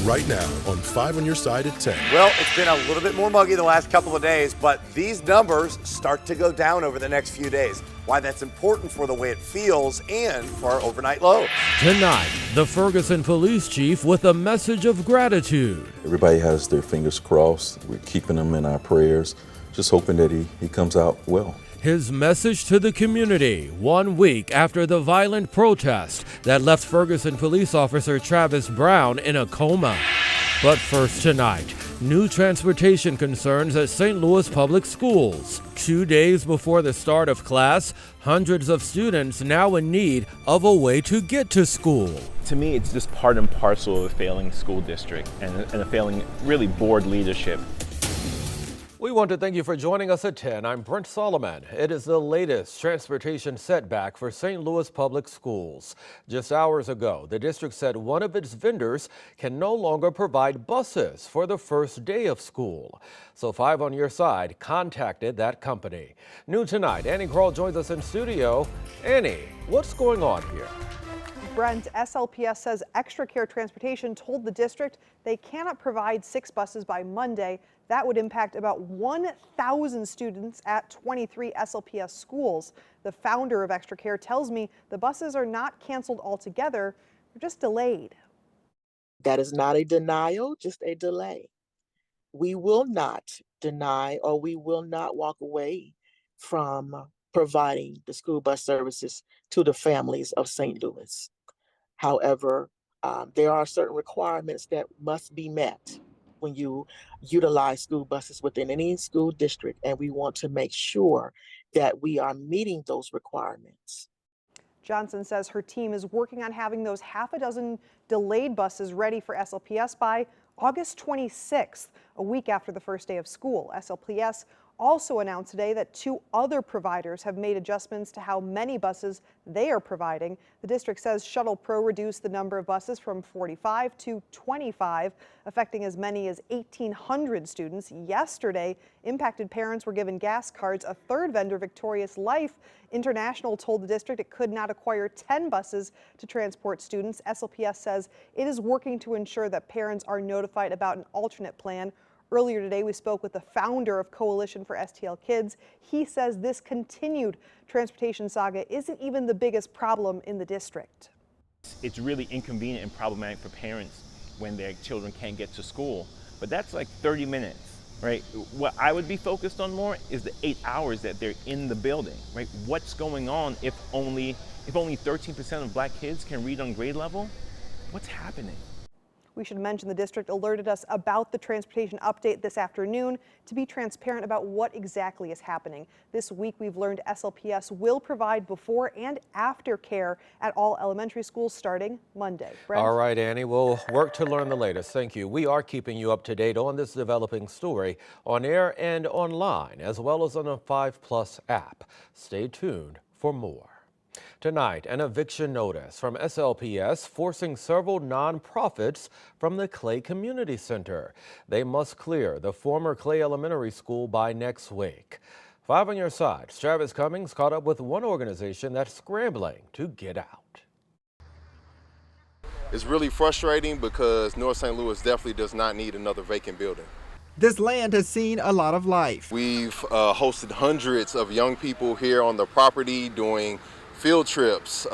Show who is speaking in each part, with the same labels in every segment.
Speaker 1: right now on 5 on Your Side at 10.
Speaker 2: Well, it's been a little bit more muggy the last couple of days, but these numbers start to go down over the next few days. Why that's important for the way it feels and for our overnight lows.
Speaker 3: Tonight, the Ferguson police chief with a message of gratitude.
Speaker 4: Everybody has their fingers crossed. We're keeping them in our prayers, just hoping that he comes out well.
Speaker 3: His message to the community 1 week after the violent protest that left Ferguson police officer Travis Brown in a coma. But first tonight, new transportation concerns at St. Louis Public Schools. 2 days before the start of class, hundreds of students now in need of a way to get to school.
Speaker 5: To me, it's just part and parcel of a failing school district and a failing, really, board leadership.
Speaker 3: We want to thank you for joining us at 10. I'm Brent Solomon. It is the latest transportation setback for St. Louis Public Schools. Just hours ago, the district said one of its vendors can no longer provide buses for the first day of school. So 5 on Your Side contacted that company. New tonight, Annie Kroll joins us in studio. Annie, what's going on here?
Speaker 6: Brent, SLPS says Extra Care Transportation told the district they cannot provide 6 buses by Monday. That would impact about 1,000 students at 23 SLPS schools. The founder of Extra Care tells me the buses are not canceled altogether, they're just delayed.
Speaker 7: That is not a denial, just a delay. We will not deny or we will not walk away from providing the school bus services to the families of St. Louis. However, there are certain requirements that must be met when you utilize school buses within any school district, and we want to make sure that we are meeting those requirements.
Speaker 6: Johnson says her team is working on having those half a dozen delayed buses ready for SLPS by August 26th, a week after the first day of school. SLPS also announced today that 2 other providers have made adjustments to how many buses they are providing. The district says Shuttle Pro reduced the number of buses from 45 to 25, affecting as many as 1,800 students. Yesterday, impacted parents were given gas cards. A third vendor, Victorious Life International, told the district it could not acquire 10 buses to transport students. SLPS says it is working to ensure that parents are notified about an alternate plan. Earlier today, we spoke with the founder of Coalition for STL Kids. He says this continued transportation saga isn't even the biggest problem in the district.
Speaker 5: It's really inconvenient and problematic for parents when their children can't get to school, but that's like 30 minutes, right? What I would be focused on more is the 8 hours that they're in the building, right? What's going on if only 13% of black kids can read on grade level? What's happening?
Speaker 6: We should mention the district alerted us about the transportation update this afternoon to be transparent about what exactly is happening. This week, we've learned SLPS will provide before and after care at all elementary schools starting Monday. Brent?
Speaker 3: All right, Annie, we'll work to learn the latest. Thank you. We are keeping you up to date on this developing story on air and online, as well as on the 5+ app. Stay tuned for more. Tonight, an eviction notice from SLPS forcing several nonprofits from the Clay Community Center. They must clear the former Clay Elementary School by next week. 5 on Your Side, Travis Cummings caught up with one organization that's scrambling to get out.
Speaker 8: It's really frustrating because North St. Louis definitely does not need another vacant building.
Speaker 9: This land has seen a lot of life.
Speaker 8: We've hosted hundreds of young people here on the property doing field trips,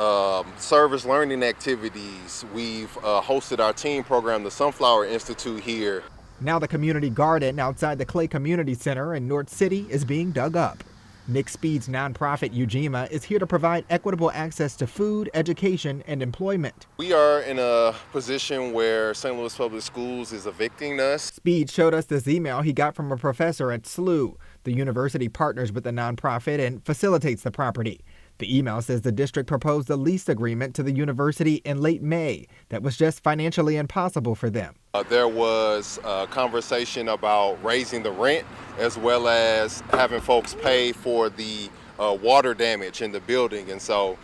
Speaker 8: service learning activities. We've hosted our teen program, the Sunflower Institute here.
Speaker 9: Now the community garden outside the Clay Community Center in North City is being dug up. Nick Speed's nonprofit Ujima is here to provide equitable access to food, education, and employment.
Speaker 8: We are in a position where St. Louis Public Schools is evicting us.
Speaker 9: Speed showed us this email he got from a professor at SLU. The university partners with the nonprofit and facilitates the property. The email says the district proposed a lease agreement to the university in late May that was just financially impossible for them.
Speaker 8: There was a conversation about raising the rent as well as having folks pay for the water damage in the building. And so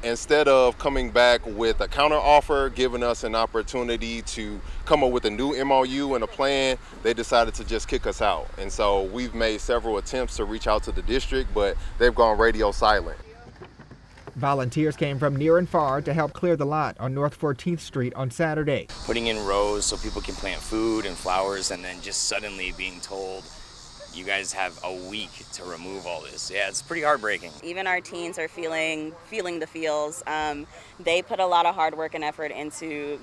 Speaker 8: instead of coming back with a counteroffer, giving us an opportunity to come up with a new MOU and a plan, they decided to just kick us out. And so we've made several attempts to reach out to the district, but they've gone radio silent.
Speaker 9: Volunteers came from near and far to help clear the lot on North 14th Street on Saturday.
Speaker 10: Putting in rows so people can plant food and flowers, and then just suddenly being told, you guys have a week to remove all this. Yeah, it's pretty heartbreaking.
Speaker 11: Even our teens are feeling the feels. They put a lot of hard work and effort into,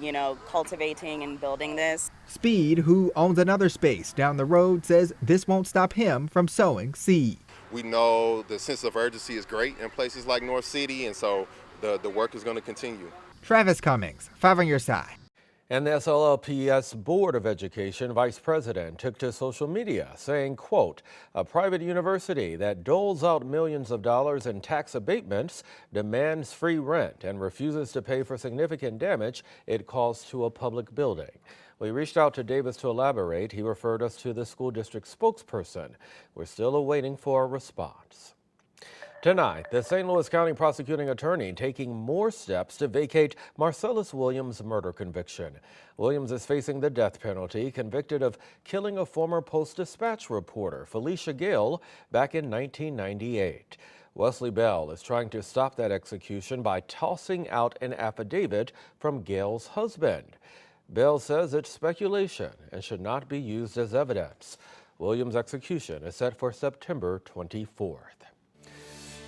Speaker 11: cultivating and building this.
Speaker 9: Speed, who owns another space down the road, says this won't stop him from sowing seed.
Speaker 8: We know the sense of urgency is great in places like North City, and so the work is going to continue.
Speaker 9: Travis Cummings, 5 on your side.
Speaker 3: And the SLLPS Board of Education vice president took to social media saying, quote, a private university that doles out millions of dollars in tax abatements, demands free rent, and refuses to pay for significant damage it caused to a public building. We reached out to Davis to elaborate. He referred us to the school district spokesperson. We're still awaiting for a response. Tonight, the St. Louis County prosecuting attorney taking more steps to vacate Marcellus Williams' murder conviction. Williams is facing the death penalty, convicted of killing a former Post-Dispatch reporter, Felicia Gale, back in 1998. Wesley Bell is trying to stop that execution by tossing out an affidavit from Gale's husband. Bell says it's speculation and should not be used as evidence. Williams' execution is set for September 24th.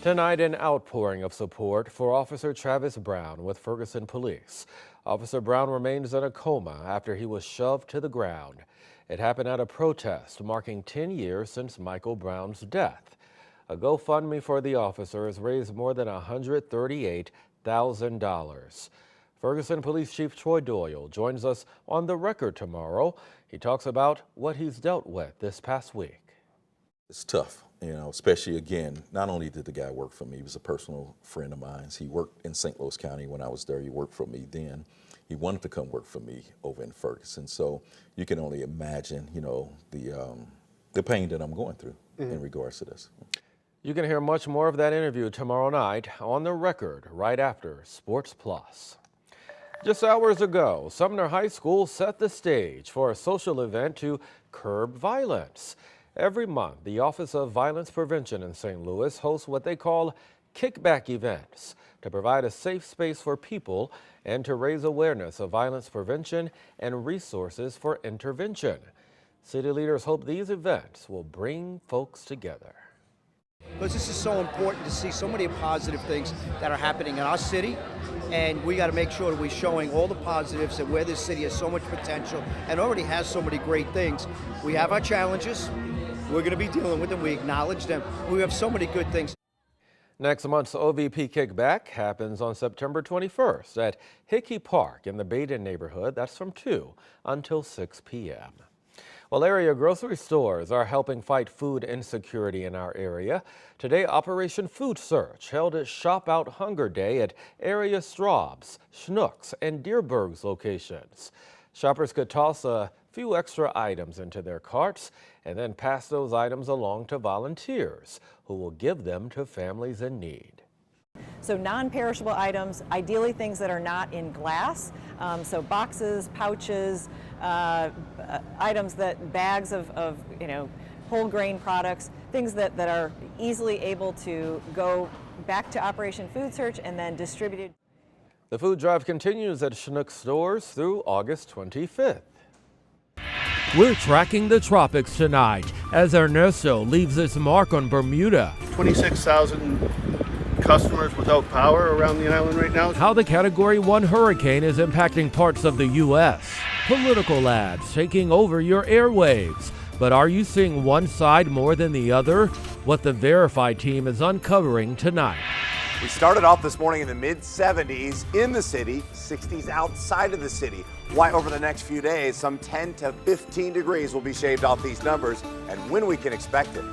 Speaker 3: Tonight, an outpouring of support for Officer Travis Brown with Ferguson Police. Officer Brown remains in a coma after he was shoved to the ground. It happened at a protest marking 10 years since Michael Brown's death. A GoFundMe for the officer has raised more than $138,000. Ferguson Police Chief Troy Doyle joins us on The Record tomorrow. He talks about what he's dealt with this past week.
Speaker 4: It's tough, especially, again, not only did the guy work for me, he was a personal friend of mine. He worked in St. Louis County when I was there. He worked for me then. He wanted to come work for me over in Ferguson. So you can only imagine, the pain that I'm going through in regards to this.
Speaker 3: You can hear much more of that interview tomorrow night on The Record right after Sports Plus. Just hours ago, Sumner High School set the stage for a social event to curb violence. Every month, the Office of Violence Prevention in St. Louis hosts what they call kickback events to provide a safe space for people and to raise awareness of violence prevention and resources for intervention. City leaders hope these events will bring folks together.
Speaker 12: Because this is so important to see so many positive things that are happening in our city, and we got to make sure that we're showing all the positives and where this city has so much potential and already has so many great things. We have our challenges. We're going to be dealing with them. We acknowledge them. We have so many good things.
Speaker 3: Next month's OVP Kickback happens on September 21st at Hickey Park in the Baden neighborhood. That's from 2 until 6 p.m. Well, area grocery stores are helping fight food insecurity in our area. Today, Operation Food Search held its Shop Out Hunger Day at area Straub's, Schnucks, and Deerberg's locations. Shoppers could toss a few extra items into their carts and then pass those items along to volunteers who will give them to families in need.
Speaker 13: So non-perishable items, ideally things that are not in glass, so boxes, pouches, items bags of whole grain products, things that are easily able to go back to Operation Food Search and then distributed.
Speaker 3: The food drive continues at Schnucks stores through August 25th. We're tracking the tropics tonight as Ernesto leaves its mark on Bermuda.
Speaker 14: 26,000 customers without power around the island right now.
Speaker 3: How the Category 1 hurricane is impacting parts of the U.S. Political ads taking over your airwaves. But are you seeing one side more than the other? What the Verify team is uncovering tonight.
Speaker 2: We started off this morning in the mid-70s in the city, 60s outside of the city. Why over the next few days, some 10 to 15 degrees will be shaved off these numbers and when we can expect it.